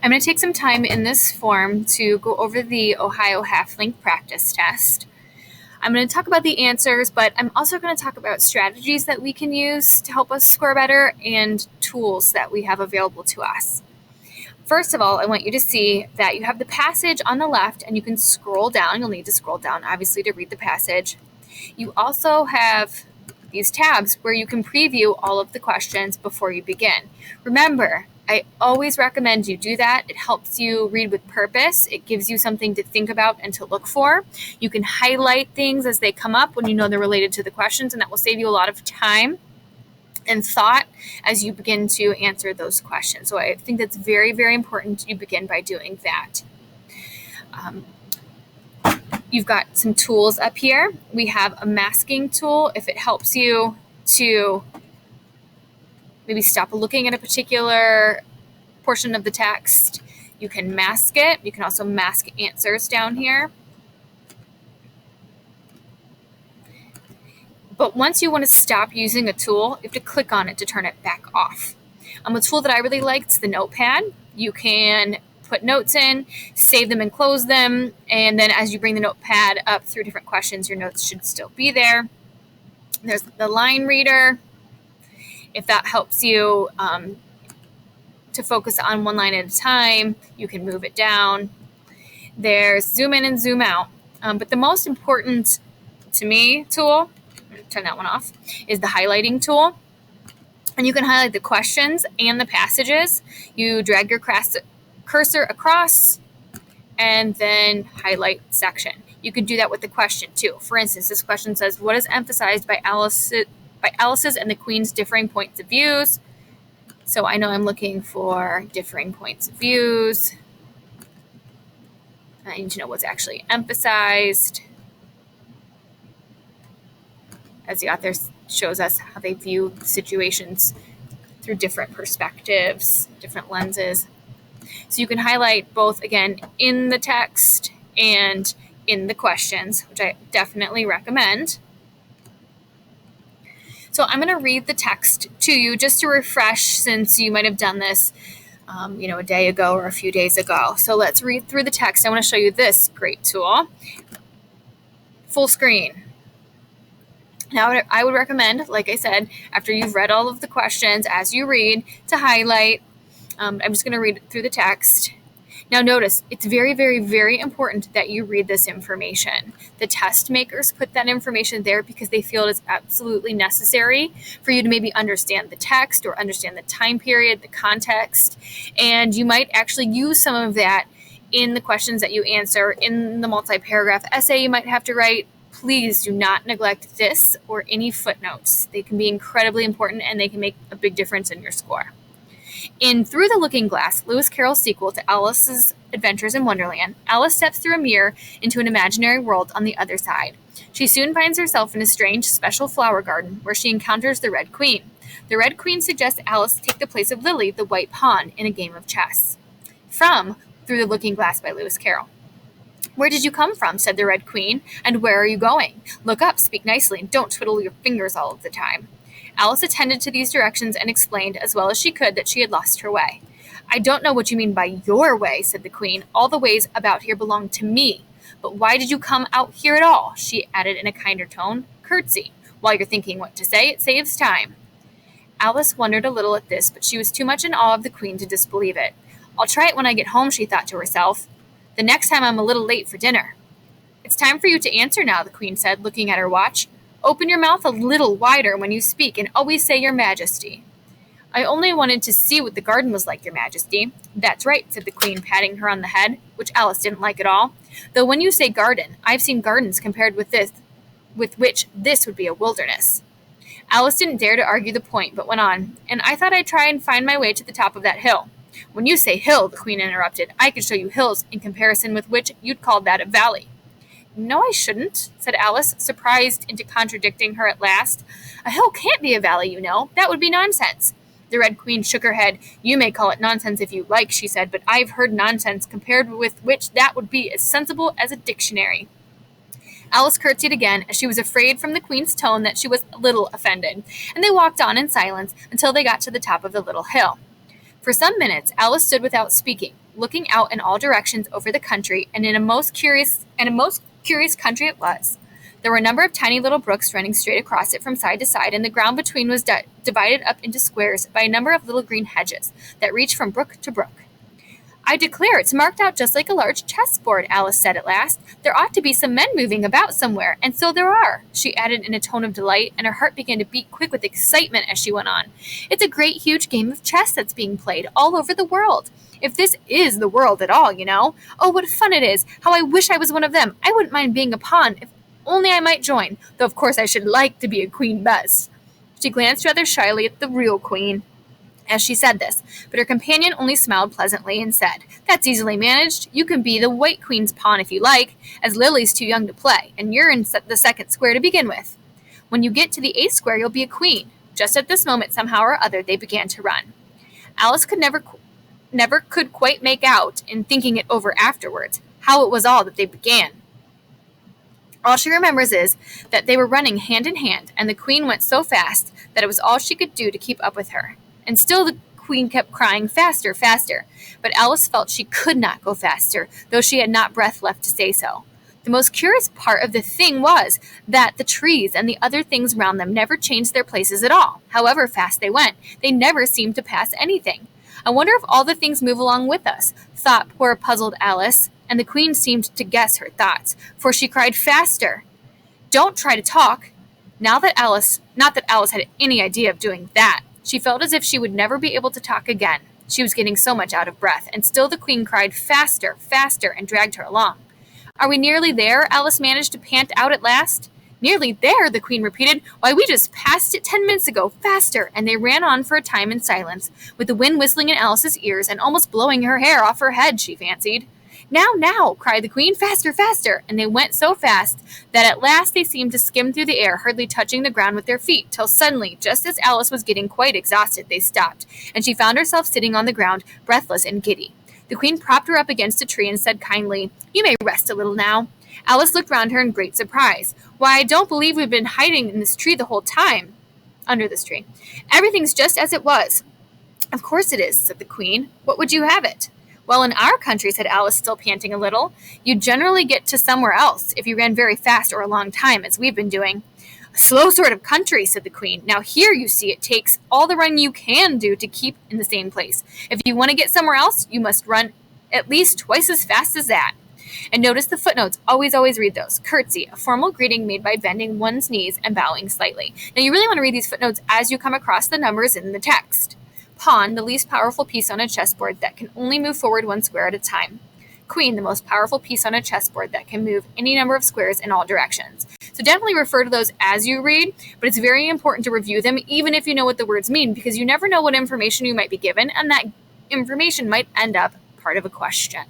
I'm going to take some time in this form to go over the Ohio Half-Link practice test. I'm going to talk about the answers, but I'm also going to talk about strategies that we can use to help us score better and tools that we have available to us. First of all, I want you to see that you have the passage on the left and you can scroll down. You'll need to scroll down, obviously, to read the passage. You also have these tabs where you can preview all of the questions before you begin. Remember, I always recommend you do that. It helps you read with purpose. It gives you something to think about and to look for. You can highlight things as they come up when you know they're related to the questions, and that will save you a lot of time and thought as you begin to answer those questions. So I think that's very, very important you begin by doing that. You've got some tools up here. We have a masking tool if it helps you to maybe stop looking at a particular portion of the text. You can mask it. You can also mask answers down here. But once you want to stop using a tool, you have to click on it to turn it back off. A tool that I really liked is the notepad. You can put notes in, save them and close them, and then as you bring the notepad up through different questions, your notes should still be there. There's the line reader. If that helps you to focus on one line at a time, you can move it down. There's zoom in and zoom out. But the most important to me tool, turn that one off, is the highlighting tool. And you can highlight the questions and the passages. You drag your cursor across and then highlight section. You could do that with the question too. For instance, this question says, what is emphasized by Alice's and the Queen's differing points of views? So I know I'm looking for differing points of views. I need to know what's actually emphasized, as the author shows us how they view situations through different perspectives, different lenses. So you can highlight both, again, in the text and in the questions, which I definitely recommend. So I'm going to read the text to you just to refresh, since you might have done this a day ago or a few days ago. So let's read through the text. I want to show you this great tool, full screen. Now, I would recommend, like I said, after you've read all of the questions, as you read, to highlight. I'm just going to read through the text. Now, notice, it's very, very, very important that you read this information. The test makers put that information there because they feel it is absolutely necessary for you to maybe understand the text or understand the time period, the context, and you might actually use some of that in the questions that you answer in the multi-paragraph essay you might have to write. Please do not neglect this or any footnotes. They can be incredibly important and they can make a big difference in your score. In Through the Looking Glass, Lewis Carroll's sequel to Alice's Adventures in Wonderland, Alice steps through a mirror into an imaginary world on the other side. She soon finds herself in a strange, special flower garden where she encounters the Red Queen. The Red Queen suggests Alice take the place of Lily, the white pawn, in a game of chess. From Through the Looking Glass by Lewis Carroll. Where did you come from? Said the Red Queen. And where are you going? Look up, speak nicely, and don't twiddle your fingers all of the time. Alice attended to these directions and explained as well as she could that she had lost her way. I don't know what you mean by your way, said the Queen. All the ways about here belong to me. But why did you come out here at all? She added in a kinder tone. Curtsy. While you're thinking what to say, it saves time. Alice wondered a little at this, but she was too much in awe of the Queen to disbelieve it. I'll try it when I get home, she thought to herself. The next time I'm a little late for dinner. It's time for you to answer now, the Queen said, looking at her watch. Open your mouth a little wider when you speak and always say Your Majesty. I only wanted to see what the garden was like, Your Majesty. That's right, said the Queen, patting her on the head, which Alice didn't like at all. Though when you say garden, I've seen gardens compared with which this would be a wilderness. Alice didn't dare to argue the point, but went on, and I thought I'd try and find my way to the top of that hill. When you say hill, the Queen interrupted, I could show you hills in comparison with which you'd call that a valley. No, I shouldn't, said Alice, surprised into contradicting her at last. A hill can't be a valley, you know. That would be nonsense. The Red Queen shook her head. You may call it nonsense if you like, she said, but I've heard nonsense compared with which that would be as sensible as a dictionary. Alice curtsied again, as she was afraid from the Queen's tone that she was a little offended, and they walked on in silence until they got to the top of the little hill. For some minutes, Alice stood without speaking. looking out in all directions over the country, and a most curious country it was. There were a number of tiny little brooks running straight across it from side to side, and the ground between was divided up into squares by a number of little green hedges that reached from brook to brook. I declare it's marked out just like a large chessboard, Alice said at last. There ought to be some men moving about somewhere, and so there are, she added in a tone of delight, and her heart began to beat quick with excitement as she went on. It's a great huge game of chess that's being played all over the world. If this is the world at all, you know. Oh, what fun it is. How I wish I was one of them. I wouldn't mind being a pawn if only I might join, though of course I should like to be a queen best. She glanced rather shyly at the real queen as she said this, but her companion only smiled pleasantly and said, That's easily managed. You can be the White Queen's pawn if you like, as Lily's too young to play, and you're in the second square to begin with. When you get to the 8th square, you'll be a queen. Just at this moment, somehow or other, they began to run. Alice could never could quite make out, in thinking it over afterwards, how it was all that they began. All she remembers is that they were running hand in hand, and the queen went so fast that it was all she could do to keep up with her. And still the queen kept crying, Faster, faster. But Alice felt she could not go faster, though she had not breath left to say so. The most curious part of the thing was that the trees and the other things round them never changed their places at all. However fast they went, they never seemed to pass anything. I wonder if all the things move along with us, thought poor puzzled Alice, and the queen seemed to guess her thoughts, for she cried, Faster! Don't try to talk. Not that Alice had any idea of doing that. She felt as if she would never be able to talk again. She was getting so much out of breath, and still the queen cried, Faster, faster, and dragged her along. Are we nearly there? Alice managed to pant out at last. Nearly there, the queen repeated. Why, we just passed it 10 minutes ago. Faster! And they ran on for a time in silence, with the wind whistling in Alice's ears and almost blowing her hair off her head, she fancied. Now, now, cried the queen, faster, faster! And they went so fast that at last they seemed to skim through the air, hardly touching the ground with their feet, till suddenly, just as Alice was getting quite exhausted, they stopped, and she found herself sitting on the ground, breathless and giddy. The queen propped her up against a tree and said kindly, You may rest a little now. Alice looked round her in great surprise. Why, I don't believe we've been hiding in this tree the whole time. Under this tree. Everything's just as it was. Of course it is, said the queen. What would you have it? Well, in our country, said Alice, still panting a little, you'd generally get to somewhere else if you ran very fast or a long time, as we've been doing. A slow sort of country, said the queen. Now here, you see, it takes all the running you can do to keep in the same place. If you want to get somewhere else, you must run at least twice as fast as that. And notice the footnotes. Always read those. Curtsy, a formal greeting made by bending one's knees and bowing slightly. Now you really want to read these footnotes as you come across the numbers in the text. Pawn, the least powerful piece on a chessboard that can only move forward 1 square at a time. Queen, the most powerful piece on a chessboard that can move any number of squares in all directions. So definitely refer to those as you read, but it's very important to review them even if you know what the words mean, because you never know what information you might be given, and that information might end up part of a question.